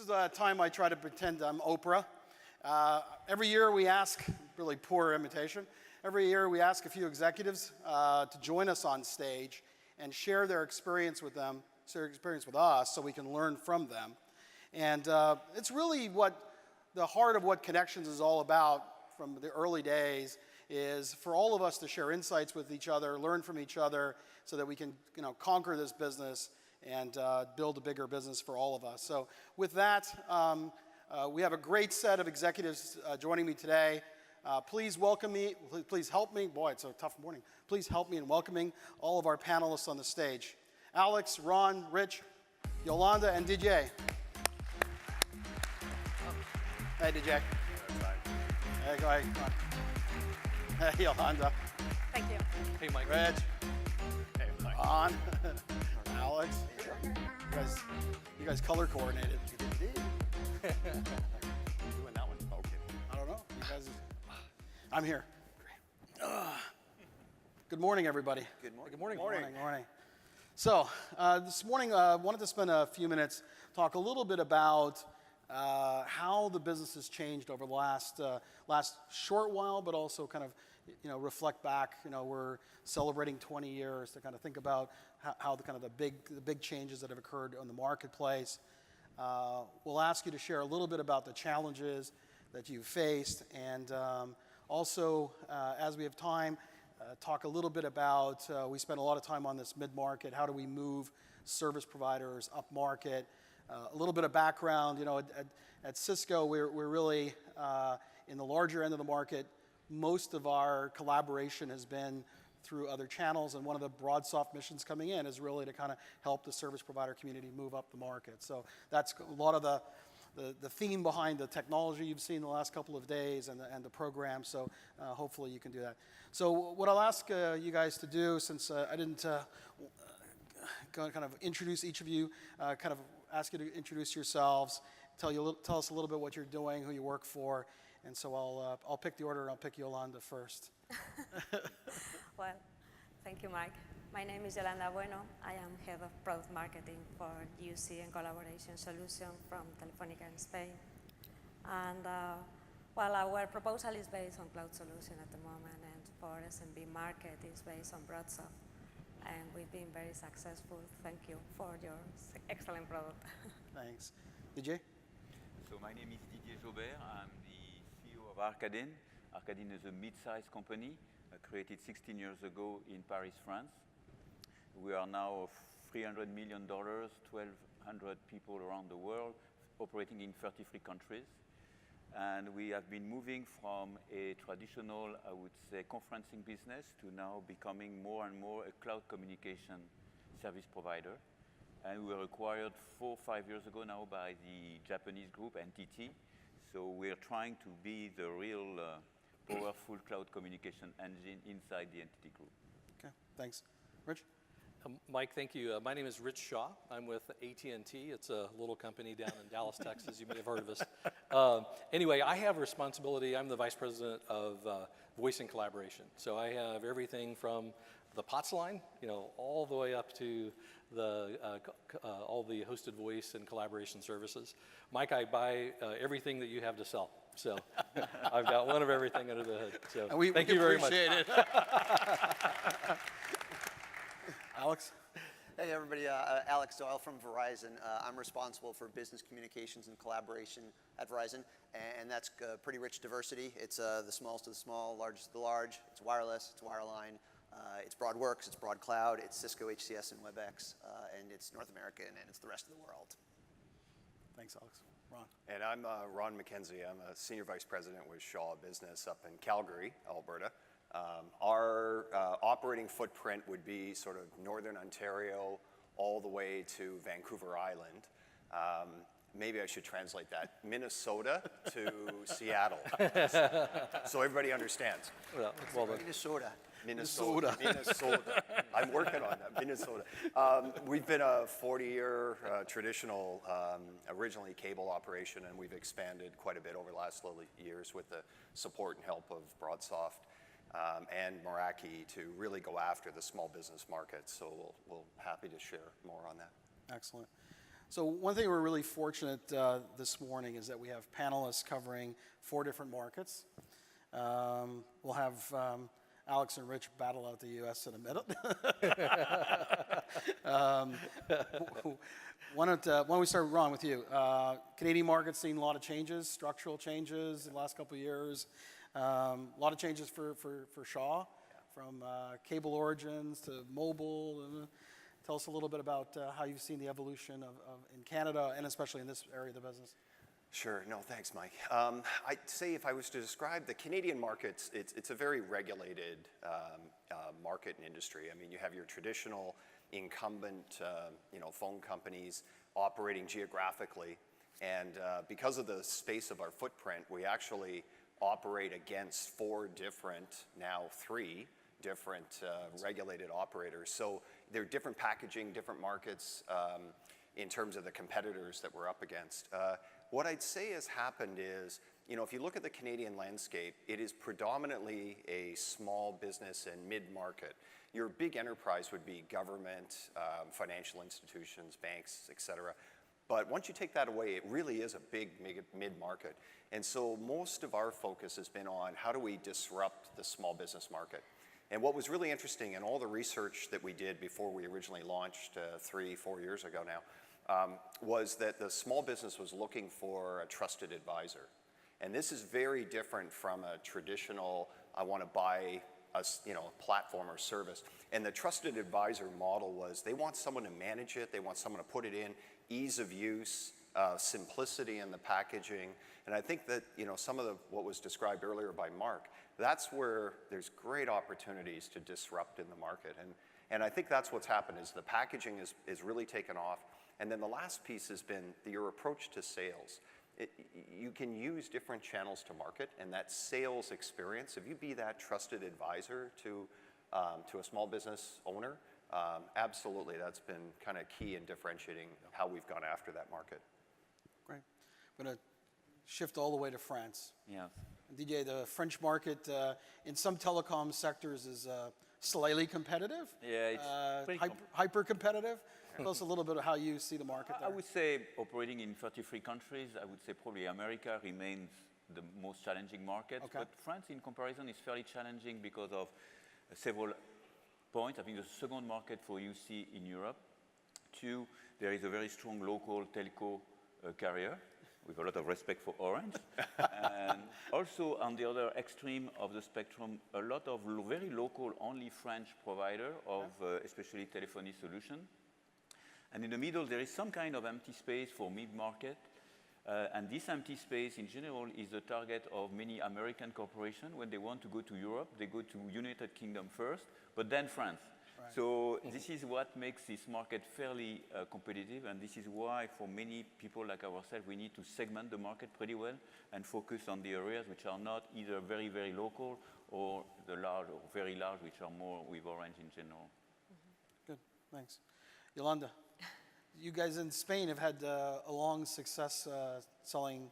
is a time I try to pretend I'm Oprah. Every year we ask, really poor imitation, every year we ask a few executives to join us on stage and share their experience with them, share their experience with us so we can learn from them. And it's really what the heart of what Connections is all about from the early days is for all of us to share insights with each other, learn from each other so that we can conquer this business and build a bigger business for all of us. So with that, we have a great set of executives joining me today. Please welcome me, please help me. Boy, it's a tough morning. Please help me in welcoming all of our panelists on the stage. Alex, Ron, Rich, Yolanda, and DJ. Hey, DJ. Hey, go ahead. Come on. Hey, Yolanda. Thank you. Hey, Mike. Rich. Hey, Mike. Ron. Alex. You guys color coordinated. Doing that one? Okay. I don't know. You guys. I'm here. Good morning, everybody. Good morning. Good morning. Good morning. So this morning, I wanted to spend a few minutes talk a little bit about how the business has changed over the last short while, but also kind of reflect back. We're celebrating 20 years to kind of think about how the big changes that have occurred on the marketplace. We'll ask you to share a little bit about the challenges that you've faced, and also, as we have time, talk a little bit about, we spent a lot of time on this mid-market, how do we move service providers up market, a little bit of background, at Cisco, we're really in the larger end of the market. Most of our collaboration has been through other channels, and one of the BroadSoft missions coming in is really to kind of help the service provider community move up the market. So that's a lot of the theme behind the technology you've seen the last couple of days and the program, so hopefully you can do that. So what I'll ask you guys to do, since I didn't kind of introduce each of you, kind of ask you to introduce yourselves, tell us a little bit what you're doing, who you work for, and so I'll pick the order and I'll pick Yolanda first. Well, thank you, Mike. My name is Yolanda Bueno. I am Head of Product Marketing for UC and Collaboration Solution from Telefónica in Spain. And while our proposal is based on cloud solution at the moment, and for SMB market is based on BroadSoft, and we've been very successful. Thank you for your excellent product. Thanks. DJ? So my name is Didier Jaubert. I'm the CEO of Arcadin. Arcadin is a mid-sized company created 16 years ago in Paris, France. We are now $300 million, 1,200 people around the world, operating in 33 countries. And we have been moving from a traditional, I would say, conferencing business to now becoming more and more a cloud communication service provider. And we were acquired 4 or 5 years ago now by the Japanese group, NTT. So we're trying to be the real powerful cloud communication engine inside the NTT group. Okay, thanks. Rich? Mike, thank you. My name is Rich Shaw. I'm with AT&T. It's a little company down in Dallas, Texas. You may have heard of us. Anyway, I have responsibility. I'm the Vice President of Voice and Collaboration. So I have everything from the POTS line, all the way up to all the hosted voice and collaboration services. Mike, I buy everything that you have to sell. So I've got one of everything under the hood. So thank you very much. It. Alex? Hey everybody, Alex Doyle from Verizon. I'm responsible for business communications and collaboration at Verizon, and that's pretty rich diversity. It's the smallest of the small, largest of the large. It's wireless, it's wireline, it's BroadWorks, it's BroadCloud, it's Cisco, HCS, and WebEx, and it's North America, and it's the rest of the world. Thanks, Alex. Ron? And I'm Ron McKenzie. I'm a Senior Vice President with Shaw Business up in Calgary, Alberta. Our operating footprint would be sort of Northern Ontario all the way to Vancouver Island. Maybe I should translate that. Minnesota to Seattle. So everybody understands. Well, Minnesota. I'm working on that, Minnesota. We've been a 40-year traditional, originally cable operation, and we've expanded quite a bit over the last little years with the support and help of BroadSoft and Meraki to really go after the small business market. So we'll happy to share more on that. Excellent. So one thing we're really fortunate this morning is that we have panelists covering 4 different markets. We'll have Alex and Rich battle out the U.S. in a minute. Why don't we start, Ron, with you? Canadian market's seen a lot of changes, structural changes in the last couple of years. A lot of changes for Shaw, from cable origins to mobile. Tell us a little bit about how you've seen the evolution in Canada and especially in this area of the business. Sure. No, thanks, Mike. I'd say if I was to describe the Canadian markets, it's a very regulated market and industry. I mean, you have your traditional incumbent, phone companies operating geographically, and because of the space of our footprint, we actually operate against 4 different, now 3 different regulated operators. So they're different packaging, different markets in terms of the competitors that we're up against. What I'd say has happened is, if you look at the Canadian landscape, it is predominantly a small business and mid-market. Your big enterprise would be government, financial institutions, banks, et cetera. But once you take that away, it really is a big mid-market. And so most of our focus has been on how do we disrupt the small business market. And what was really interesting in all the research that we did before we originally launched 3-4 years ago now, was that the small business was looking for a trusted advisor. And this is very different from a traditional, I want to buy a platform or service. And the trusted advisor model was they want someone to manage it, they want someone to put it in, ease of use, simplicity in the packaging. And I think that some of what was described earlier by Mark, that's where there's great opportunities to disrupt in the market. And I think that's what's happened is the packaging is really taken off. And then the last piece has been your approach to sales. You can use different channels to market, and that sales experience, if you be that trusted advisor to a small business owner, absolutely, that's been kind of key in differentiating how we've gone after that market. Great. I'm going to shift all the way to France. Yeah. Didier, the French market in some telecom sectors is slightly competitive. Yeah, it's hyper competitive. Tell us a little bit of how you see the market there. I would say operating in 33 countries, I would say probably America remains the most challenging market. Okay. But France, in comparison, is fairly challenging because of several points. I think the second market for UC in Europe. 2, there is a very strong local telco carrier with a lot of respect for Orange. And also, on the other extreme of the spectrum, a lot of very local, only French provider of especially telephony solution. And in the middle, there is some kind of empty space for mid-market. And this empty space, in general, is the target of many American corporations. When they want to go to Europe, they go to United Kingdom first, but then France. Right. So this is what makes this market fairly competitive, and this is why, for many people like ourselves, we need to segment the market pretty well and focus on the areas which are not either very, very local or the large or very large, which are more with Orange in general. Good, thanks. Yolanda. You guys in Spain have had a long success selling,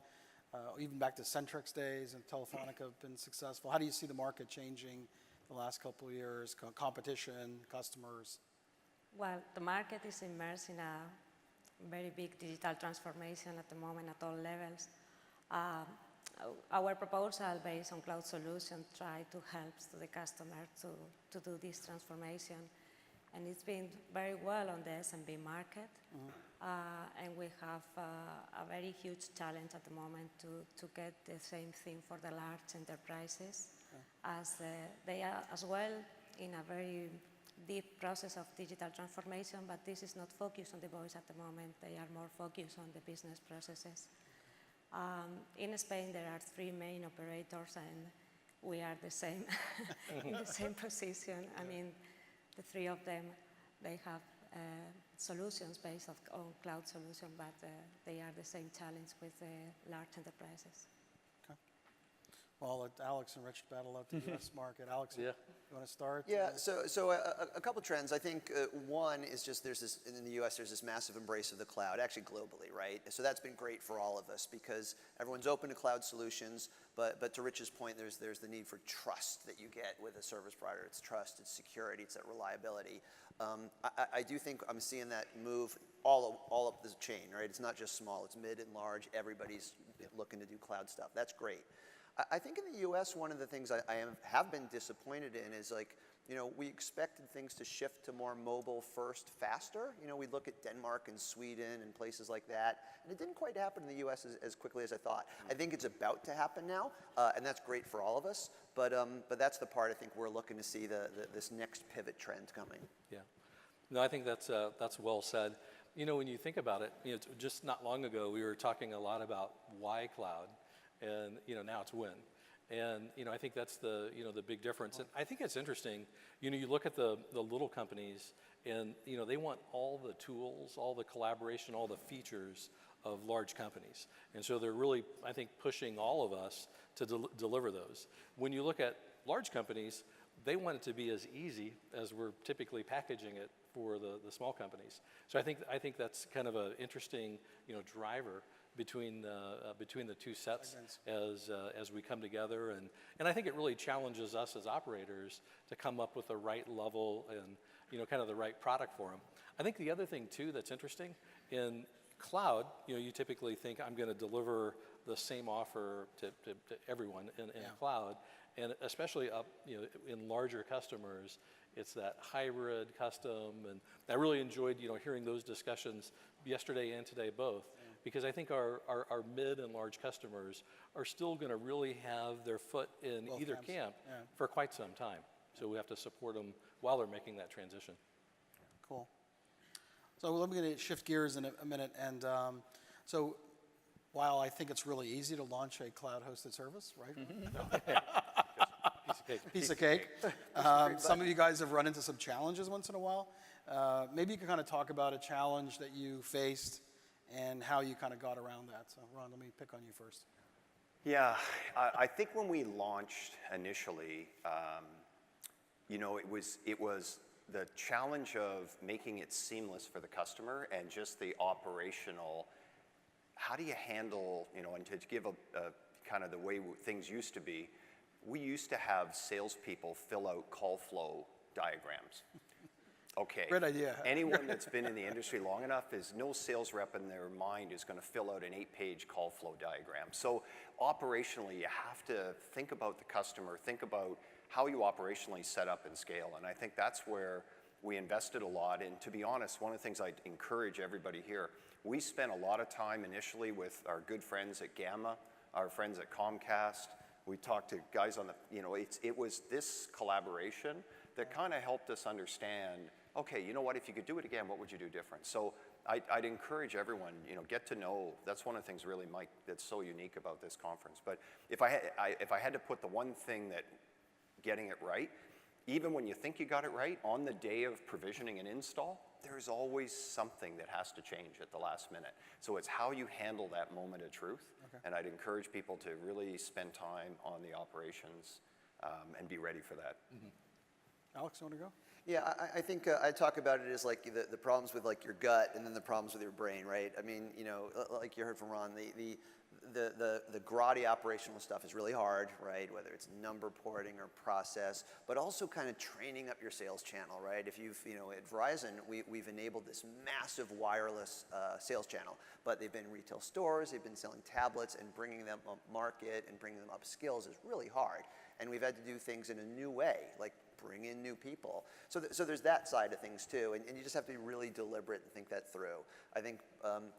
even back to Centrex days, and Telefonica have been successful. How do you see the market changing the last couple of years, competition, customers? Well, the market is immersed in a very big digital transformation at the moment at all levels. Our proposal based on cloud solutions try to help the customer to do this transformation. And it's been very well on the SMB market. And we have a very huge challenge at the moment to get the same thing for the large enterprises, as they are as well in a very deep process of digital transformation, but this is not focused on the voice at the moment. They are more focused on the business processes. In Spain, there are 3 main operators, and we are the same, in the same position. I mean, the 3 of them, they have solutions based on cloud solution, but they are the same challenge with the large enterprises. Okay. Well, I'll let Alex and Rich battle out the U.S. market. Alex, Yeah. You want to start? Yeah, so a couple trends. I think one is just there's this, in the US, there's this massive embrace of the cloud, actually globally, right? So that's been great for all of us because everyone's open to cloud solutions, but to Rich's point, there's the need for trust that you get with a service provider. It's trust, it's security, it's that reliability. I do think I'm seeing that move all up the chain, right? It's not just small, it's mid and large. Everybody's looking to do cloud stuff. That's great. I think in the US, one of the things I have been disappointed in is like, you know, we expected things to shift to more mobile first faster. You know, we look at Denmark and Sweden and places like that, and it didn't quite happen in the US as quickly as I thought. I think it's about to happen now, and that's great for all of us, but that's the part I think we're looking to see this next pivot trend coming. Yeah. No, I think that's well said. You know, when you think about it, you know, just not long ago, we were talking a lot about why cloud, and, you know, now it's when. And, you know, I think that's the, you know, the big difference. And I think it's interesting, you know, you look at the little companies and, you know, they want all the tools, all the collaboration, all the features of large companies. And so they're really, I think, pushing all of us to deliver those. When you look at large companies, they want it to be as easy as we're typically packaging it for the small companies. So I think that's kind of an interesting, you know, driver between the two sets as we come together, and I think it really challenges us as operators to come up with the right level and, you know, kind of the right product for them. I think the other thing too that's interesting in cloud, you know, you typically think I'm going to deliver the same offer to everyone in cloud, and especially up, you know, in larger customers, it's that hybrid custom, and I really enjoyed, you know, hearing those discussions yesterday and today both. Because I think our mid and large customers are still going to really have their foot in both either camp for quite some time. So we have to support them while they're making that transition. Cool. So we're going to shift gears in a minute. And so while I think it's really easy to launch a cloud-hosted service, right? Piece of cake. Some of you guys have run into some challenges once in a while. Maybe you can kind of talk about a challenge that you faced and how you kind of got around that. So Ron, let me pick on you first. Yeah, I think when we launched initially, you know, it was the challenge of making it seamless for the customer and just the operational, how do you handle, you know, and to give a kind of the way things used to be, we used to have salespeople fill out call flow diagrams. Okay. Great idea. Anyone that's been in the industry long enough is no sales rep in their mind is going to fill out an 8-page call flow diagram. So operationally, you have to think about the customer, think about how you operationally set up and scale. And I think that's where we invested a lot. And to be honest, one of the things I'd encourage everybody here, we spent a lot of time initially with our good friends at Gamma, our friends at Comcast. We talked to guys on the, you know, it was this collaboration that kind of helped us understand, okay, you know what, if you could do it again, what would you do different? So I'd encourage everyone, you know, get to know, that's one of the things really, Mike, that's so unique about this conference. But if I had to put the one thing that getting it right, even when you think you got it right, on the day of provisioning and install, there's always something that has to change at the last minute. So it's how you handle that moment of truth. Okay. And I'd encourage people to really spend time on the operations and be ready for that. Mm-hmm. Alex, you want to go? Yeah, I think I talk about it as like the problems with like your gut and then the problems with your brain, right? I mean, you know, like you heard from Ron, the grotty operational stuff is really hard, right? Whether it's number porting or process, but also kind of training up your sales channel, right? If you've, you know, at Verizon, we've enabled this massive wireless sales channel, but they've been retail stores, they've been selling tablets, and bringing them up market and bringing them up skills is really hard. And we've had to do things in a new way, like bring in new people. So there's that side of things too, and you just have to be really deliberate and think that through. I think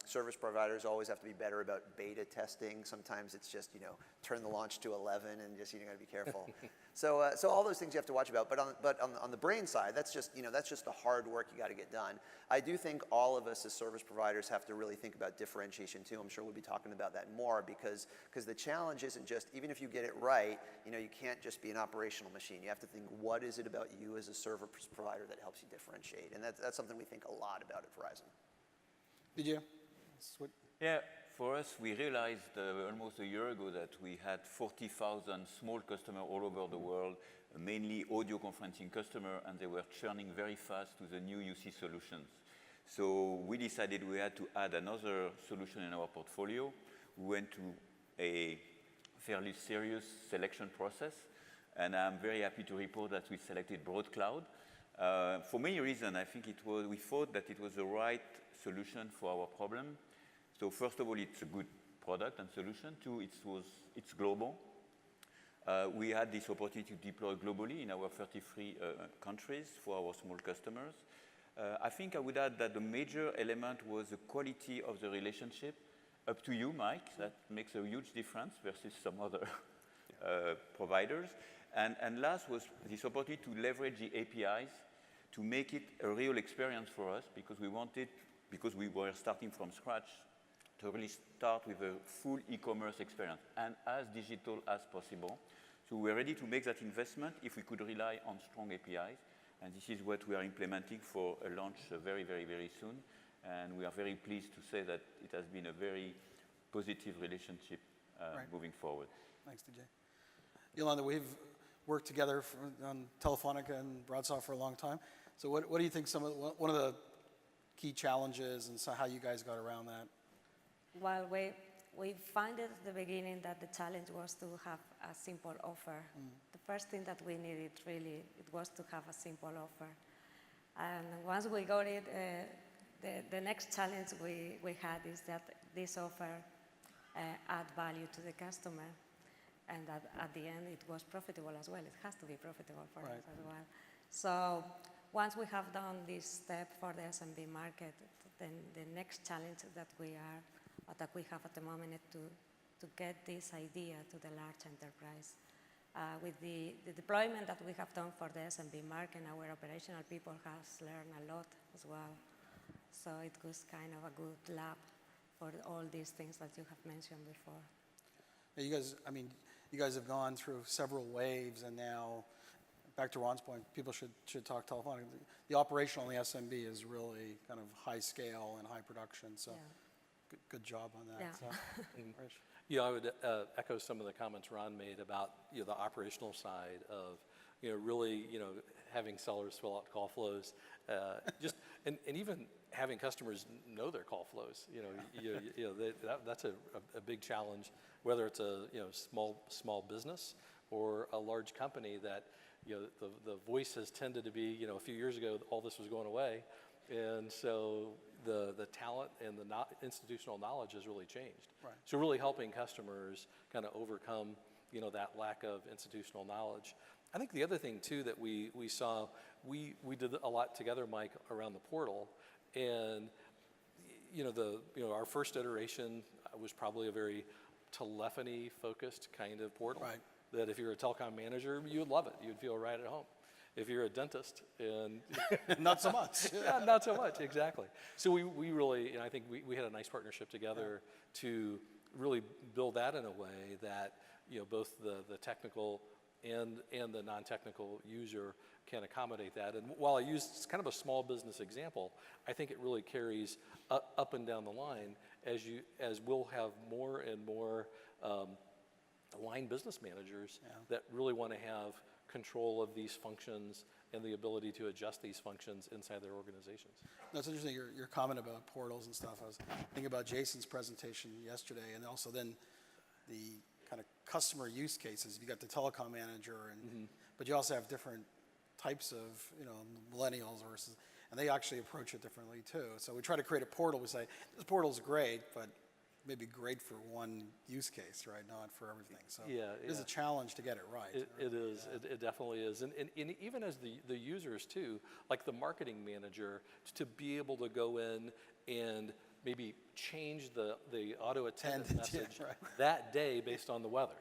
service providers always have to be better about beta testing. Sometimes it's just, you know, turn the launch to 11 and just, you got to be careful. So all those things you have to watch about. But on the brain side, that's just, you know, that's just the hard work you got to get done. I do think all of us as service providers have to really think about differentiation too. I'm sure we'll be talking about that more because the challenge isn't just, even if you get it right, you know, you can't just be an operational machine. You have to think, what is it about you as a service provider that helps you differentiate? And that's something we think a lot about at Verizon. Did you? Yeah, for us, we realized almost a year ago that we had 40,000 small customers all over the world, mainly audio conferencing customers, and they were churning very fast to the new UC solutions. So we decided we had to add another solution in our portfolio. We went to a fairly serious selection process, and I'm very happy to report that we selected Broad Cloud. For many reasons, I think we thought that it was the right solution for our problem. So first of all, it's a good product and solution. Two, it's global. We had this opportunity to deploy globally in our 33 countries for our small customers. I think I would add that the major element was the quality of the relationship. Up to you, Mike. That makes a huge difference versus some other providers. And last was this opportunity to leverage the APIs to make it a real experience for us, because we were starting from scratch, to really start with a full e-commerce experience and as digital as possible. So we're ready to make that investment if we could rely on strong APIs. And this is what we are implementing for a launch very, very, very soon. And we are very pleased to say that it has been a very positive relationship moving forward. Thanks, DJ. Yolanda, we've worked together on Telefonica and BroadSoft for a long time. So what do you think one of the key challenges and so how you guys got around that? Well, we found at the beginning that the challenge was to have a simple offer. The first thing that we needed really, it was to have a simple offer. And once we got it, the next challenge we had is that this offer add value to the customer, and that at the end it was profitable as well. It has to be profitable for us as well. So once we have done this step for the SMB market, then the next challenge that we have at the moment is to get this idea to the large enterprise. With the deployment that we have done for the SMB market, our operational people has learned a lot as well. So it was kind of a good lab for all these things that you have mentioned before. Yeah, you guys have gone through several waves, and now, back to Ron's point, people should talk Telefonica. The operational in the SMB is really kind of high scale and high production. So. Yeah. Good job on that. Yeah. So, Yeah, I would echo some of the comments Ron made about the operational side of really having sellers fill out call flows, and even having customers know their call flows. That's a big challenge, whether it's a small business or a large company that the voice has tended to be a few years ago all this was going away, and so the talent and the institutional knowledge has really changed. Right. So really helping customers kind of overcome that lack of institutional knowledge. I think the other thing too that we saw, we did a lot together, Mike, around the portal, and our first iteration was probably a very telephony focused kind of portal. Right. That if you're a telecom manager, you would love it. You'd feel right at home. If you're a dentist, and not so much. Yeah, not so much, exactly. So we really, I think we had a nice partnership together to really build that in a way that both the technical and the non-technical user can accommodate that. And while I used kind of a small business example, I think it really carries up and down the line as we'll have more and more line business managers that really want to have control of these functions and the ability to adjust these functions inside their organizations. That's interesting, your comment about portals and stuff. I was thinking about Jason's presentation yesterday, and also then the kind of customer use cases. You got the telecom manager, but you also have different types of millennials versus, and they actually approach it differently too. So we try to create a portal. We say this portal's great, but maybe great for one use case, right? Not for everything. So it is a challenge to get it right. It is. It definitely is. And even as the users too, like the marketing manager, to be able to go in and maybe change the auto attendant message that day based on the weather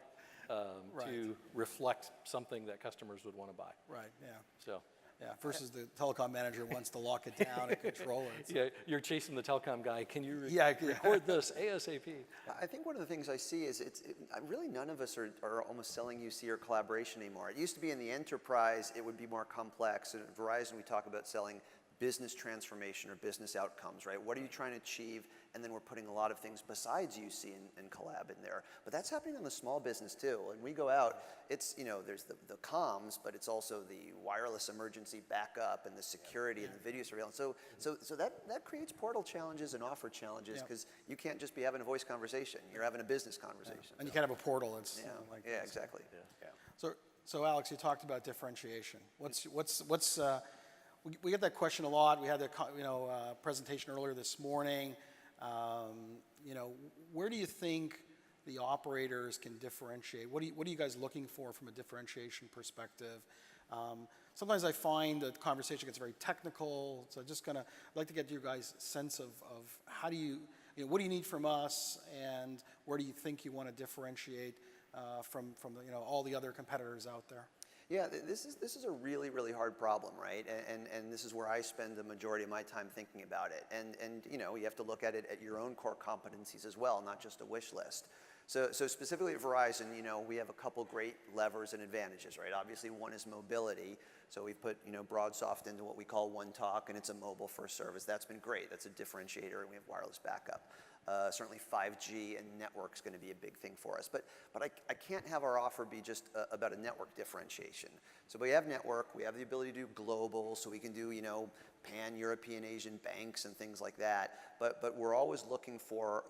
to reflect something that customers would want to buy. Right, yeah. So. Yeah, versus the telecom manager wants to lock it down and control it. So. Yeah, you're chasing the telecom guy. Can you record this ASAP? I think one of the things I see is really none of us are almost selling UC or collaboration anymore. It used to be in the enterprise, it would be more complex. At Verizon, we talk about selling business transformation or business outcomes, right? What are you trying to achieve? And then we're putting a lot of things besides UC and collab in there. But that's happening on the small business too. When we go out, it's, there's the comms, but it's also the wireless emergency backup and the security and the video surveillance. So that creates portal challenges and offer challenges because you can't just be having a voice conversation. You're having a business conversation. And you can't have a portal. It's like yeah, exactly. So Alex, you talked about differentiation. we get that question a lot. We had the presentation earlier this morning. Where do you think the operators can differentiate? What are you guys looking for from a differentiation perspective? Sometimes I find that the conversation gets very technical, so I'd like to get your guys' sense of how do you, what do you need from us, and where do you think you want to differentiate from all the other competitors out there? Yeah, this is a really, really hard problem, right? And this is where I spend the majority of my time thinking about it. And you have to look at it at your own core competencies as well, not just a wish list. So specifically at Verizon, we have a couple great levers and advantages, right? Obviously, one is mobility. So we've put, BroadSoft into what we call One Talk, and it's a mobile-first service. That's been great. That's a differentiator, and we have wireless backup. Certainly 5G and network's going to be a big thing for us. But I can't have our offer be just about a network differentiation. So we have network, we have the ability to do global, so we can do, pan-European, Asian banks and things like that. But we're always looking for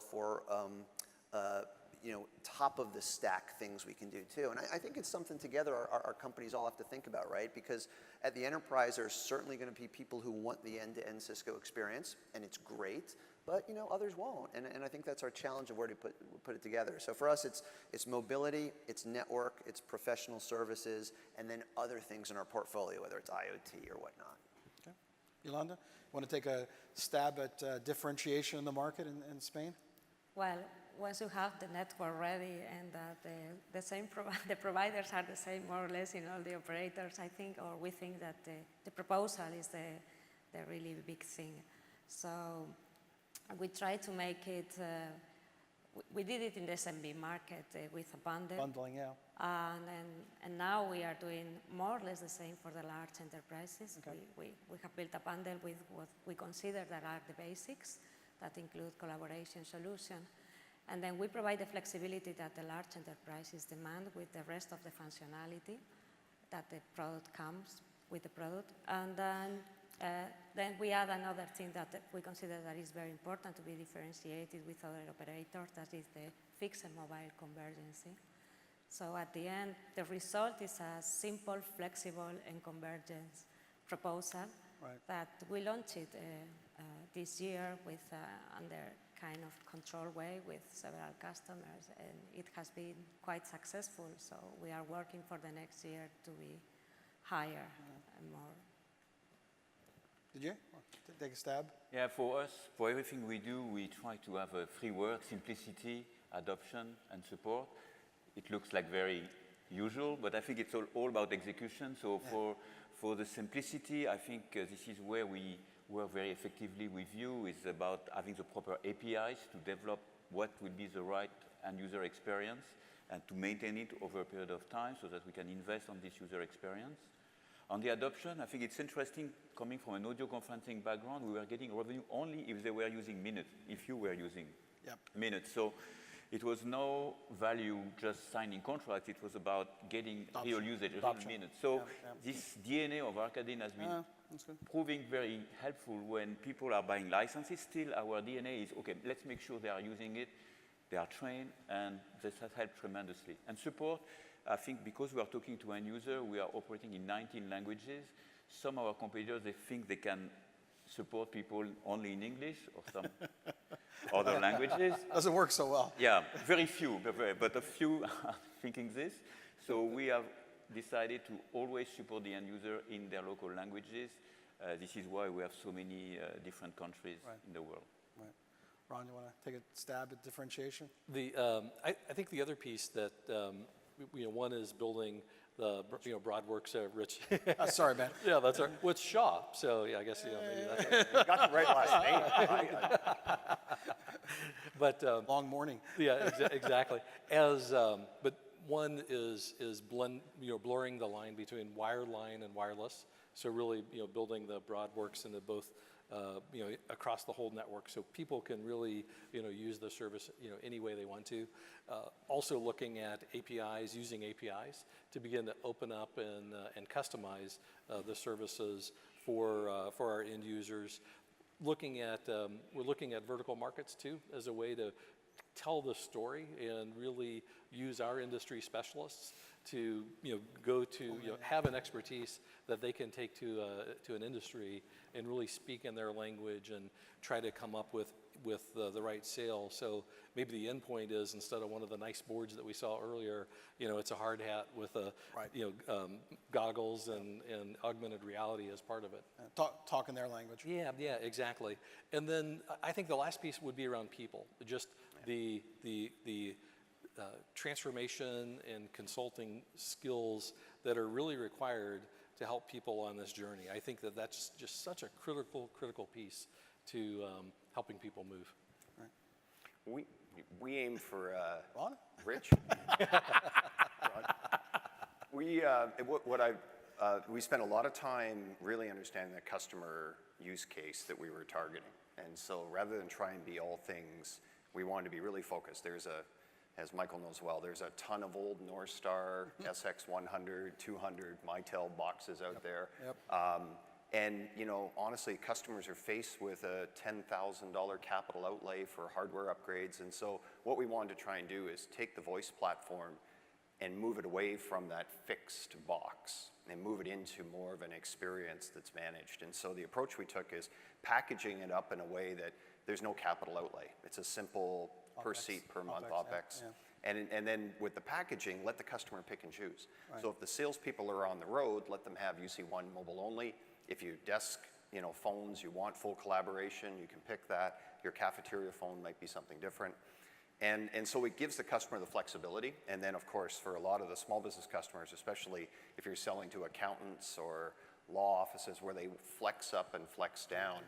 top of the stack things we can do too. And I think it's something together our companies all have to think about, right? Because at the enterprise, there's certainly going to be people who want the end-to-end Cisco experience, and it's great. But others won't, and I think that's our challenge of where to put it together. So for us, it's mobility, it's network, it's professional services, and then other things in our portfolio, whether it's IoT or whatnot. Okay. Yolanda, want to take a stab at differentiation in the market in Spain? Well, once you have the network ready and the providers are the same more or less in all the operators, I think, or we think that the proposal is the really big thing. So we try to make it, we did it in the SMB market with a bundle. Bundling, yeah. And now we are doing more or less the same for the large enterprises. Okay. We have built a bundle with what we consider that are the basics that include collaboration solution. And then we provide the flexibility that the large enterprises demand with the rest of the functionality that the product comes with the product. And then we add another thing that we consider that is very important to be differentiated with other operators, that is the fixed and mobile convergence. So at the end, the result is a simple, flexible, and convergence proposal that we launched it this year with under kind of controlled way with several customers, and it has been quite successful. So we are working for the next year to be higher and more. Did you take a stab? Yeah, for us, for everything we do, we try to have a three words: simplicity, adoption, and support. It looks like very usual, but I think it's all about execution. So for the simplicity, I think this is where we work very effectively with you, is about having the proper APIs to develop what will be the right end user experience and to maintain it over a period of time so that we can invest on this user experience. On the adoption, I think it's interesting, coming from an audio conferencing background, we were getting revenue only if they were using minutes, if you were using minutes. So it was no value just signing contracts, it was about getting real usage of minutes. So this DNA of Arcadin has been proving very helpful when people are buying licenses. Still, our DNA is, okay, let's make sure they are using it, they are trained, and this has helped tremendously. And support, I think because we are talking to end user, we are operating in 19 languages. Some of our competitors, they think they can support people only in English or some other languages. Doesn't work so well. Yeah, very few, but a few are thinking this. So we have decided to always support the end user in their local languages. This is why we have so many different countries in the world. Right. Ron, you want to take a stab at differentiation? I think the other piece that one is building the BroadWorks. Rich. Sorry, man. Yeah, that's right. With Shaw. So yeah, I guess maybe that's. You got the right last name. But long morning. Yeah, exactly. But one is blurring the line between wireline and wireless. So really, building the BroadWorks into both, across the whole network, so people can really, use the service, any way they want to. Also looking at APIs, using APIs to begin to open up and customize the services for our end users. We're looking at vertical markets too as a way to tell the story and really use our industry specialists to go to have an expertise that they can take to an industry and really speak in their language and try to come up with the right sale. So maybe the end point is, instead of one of the nice boards that we saw earlier, it's a hard hat with goggles and augmented reality as part of it. Talk in their language. Yeah, exactly. And then I think the last piece would be around people, just the transformation and consulting skills that are really required to help people on this journey. I think that that's just such a critical piece to helping people move. We aim for Ron? Rich. We spent a lot of time really understanding the customer use case that we were targeting, and so rather than try and be all things, we wanted to be really focused. As Michael knows well, there's a ton of old North Star, SX100, 200, Mitel boxes out there. Yep. And honestly, customers are faced with a $10,000 capital outlay for hardware upgrades. And so what we wanted to try and do is take the voice platform and move it away from that fixed box and move it into more of an experience that's managed. And so the approach we took is packaging it up in a way that there's no capital outlay. It's a simple per seat per month OpEx. Yeah. And then with the packaging, let the customer pick and choose. Right. So if the salespeople are on the road, let them have UC1 mobile only. If you desk, phones, you want full collaboration, you can pick that. Your cafeteria phone might be something different. And so it gives the customer the flexibility. And then, of course, for a lot of the small business customers, especially if you're selling to accountants or law offices where they flex up and flex down,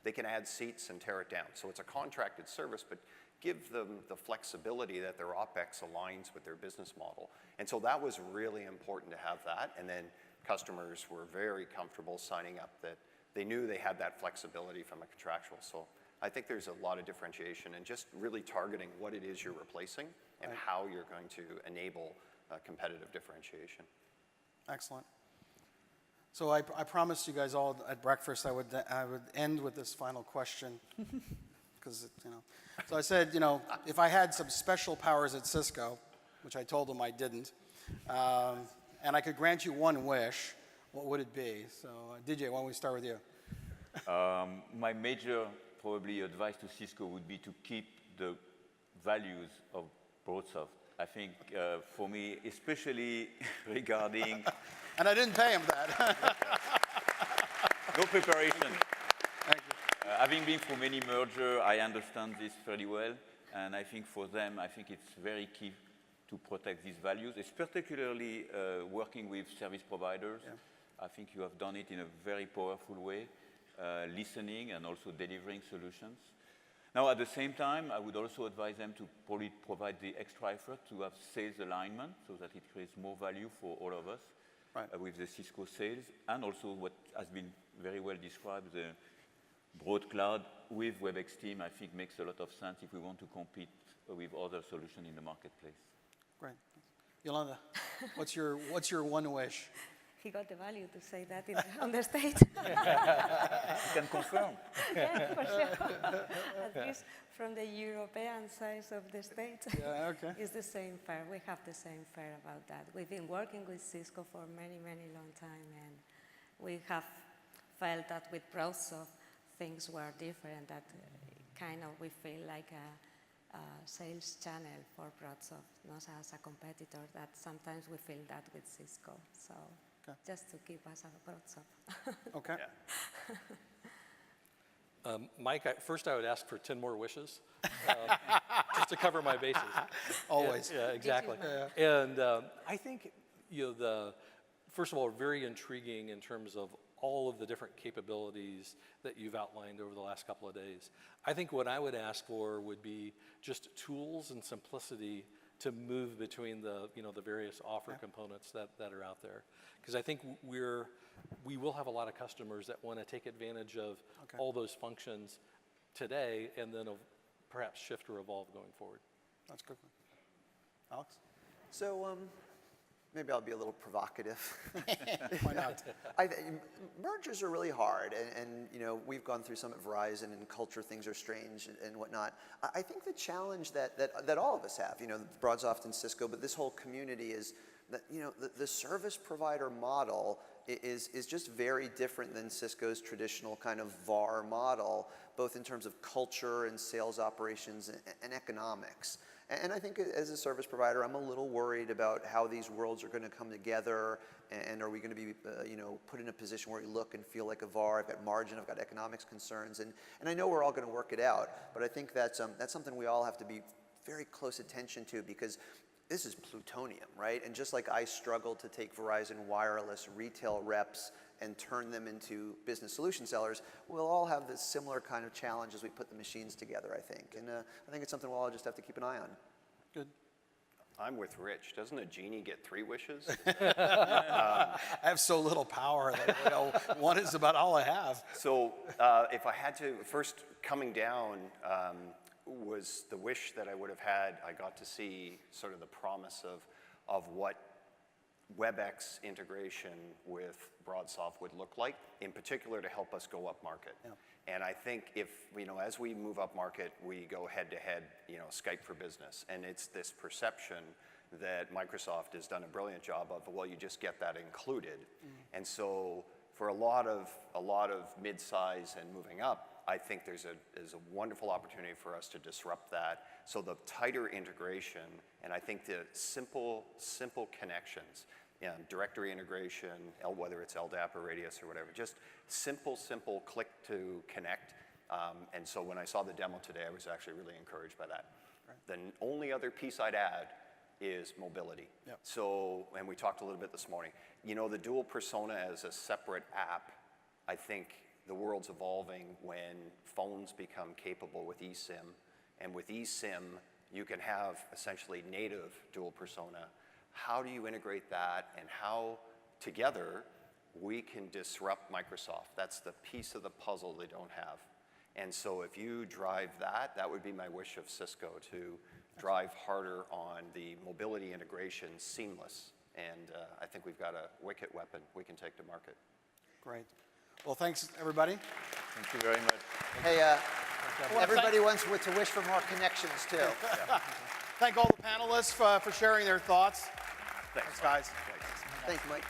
they can add seats and tear it down. So it's a contracted service, but give them the flexibility that their OpEx aligns with their business model. And so that was really important to have that. And then customers were very comfortable signing up that they knew they had that flexibility from a contractual. So I think there's a lot of differentiation and just really targeting what it is you're replacing and how you're going to enable competitive differentiation. Excellent. So I promised you guys all at breakfast I would end with this final question. Because, So I said, if I had some special powers at Cisco, which I told them I didn't, and I could grant you one wish, what would it be? So, DJ, why don't we start with you? My major, probably, advice to Cisco would be to keep the values of BroadSoft. I think for me, especially regarding... And I didn't pay him that. No preparation. Thank you. Having been through many mergers, I understand this fairly well. And I think for them, I think it's very key to protect these values. It's particularly working with service providers. Yeah. I think you have done it in a very powerful way, listening and also delivering solutions. Now, at the same time, I would also advise them to probably provide the extra effort to have sales alignment so that it creates more value for all of us with the Cisco sales. And also what has been very well described, the broad cloud with WebEx Team, I think makes a lot of sense if we want to compete with other solutions in the marketplace. Great. Yolanda, what's your one wish? He got the value to say that on the stage. You can confirm. Yeah, for sure. At least from the European side of the state, it's the same fare. We have the same fare about that. We've been working with Cisco for many, many long time, and we have felt that with BroadSoft, things were different, that kind of we feel like a sales channel for BroadSoft, not as a competitor, that sometimes we feel that with Cisco. So just to keep us a BroadSoft. Okay. Yeah. Mike, first I would ask for 10 more wishes, just to cover my bases. Always. Yeah, exactly. Yeah. And I think, first of all, very intriguing in terms of all of the different capabilities that you've outlined over the last couple of days. I think what I would ask for would be just tools and simplicity to move between the various offer components that are out there. Because I think we will have a lot of customers that want to take advantage of all those functions today and then perhaps shift or evolve going forward. That's good. Alex? So Maybe I'll be a little provocative. Why not? Mergers are really hard, and you know, we've gone through some at Verizon, and culture things are strange and whatnot. I think the challenge that all of us have, you know, Broadsoft and Cisco, but this whole community is that, you know, the service provider model is just very different than Cisco's traditional kind of VAR model, both in terms of culture and sales operations and economics. And I think as a service provider, I'm a little worried about how these worlds are going to come together, and are we going to be, you know, put in a position where we look and feel like a VAR? I've got margin, I've got economics concerns, and I know we're all going to work it out, but I think that's something we all have to be very close attention to, because this is plutonium, right? And just like I struggled to take Verizon Wireless retail reps and turn them into business solution sellers, we'll all have this similar kind of challenge as we put the machines together, I think. And I think it's something we'll all just have to keep an eye on. Good. I'm with Rich. Doesn't a genie get 3 wishes? I have so little power that, you know, one is about all I have. So if I had to, first coming down was the wish that I would have had. I got to see sort of the promise of what WebEx integration with Broadsoft would look like, in particular to help us go up market. Yeah. And I think if, you know, as we move up market, we go head to head, you know, Skype for Business. And it's this perception that Microsoft has done a brilliant job of, well, you just get that included. And so for a lot of mid-size and moving up, I think there's a wonderful opportunity for us to disrupt that. So the tighter integration, and I think the simple connections, directory integration, whether it's LDAP or Radius or whatever, just simple click to connect. And so when I saw the demo today, I was actually really encouraged by that. Right. The only other piece I'd add is mobility. Yep. So, and we talked a little bit this morning, you know, the dual persona as a separate app, I think the world's evolving when phones become capable with eSIM. And with eSIM, you can have essentially native dual persona. How do you integrate that, and how together we can disrupt Microsoft? That's the piece of the puzzle they don't have. And so if you drive that, that would be my wish of Cisco, to drive harder on the mobility integration seamless. And I think we've got a wicked weapon we can take to market. Great. Well, thanks, everybody. Thank you very much. Hey, everybody wants to wish for more connections, too. Yeah. Thank all the panelists for sharing their thoughts. Thanks, guys. Thanks, Mike.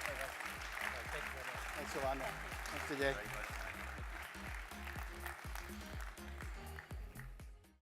Thanks, Yolanda. Thanks, DJ.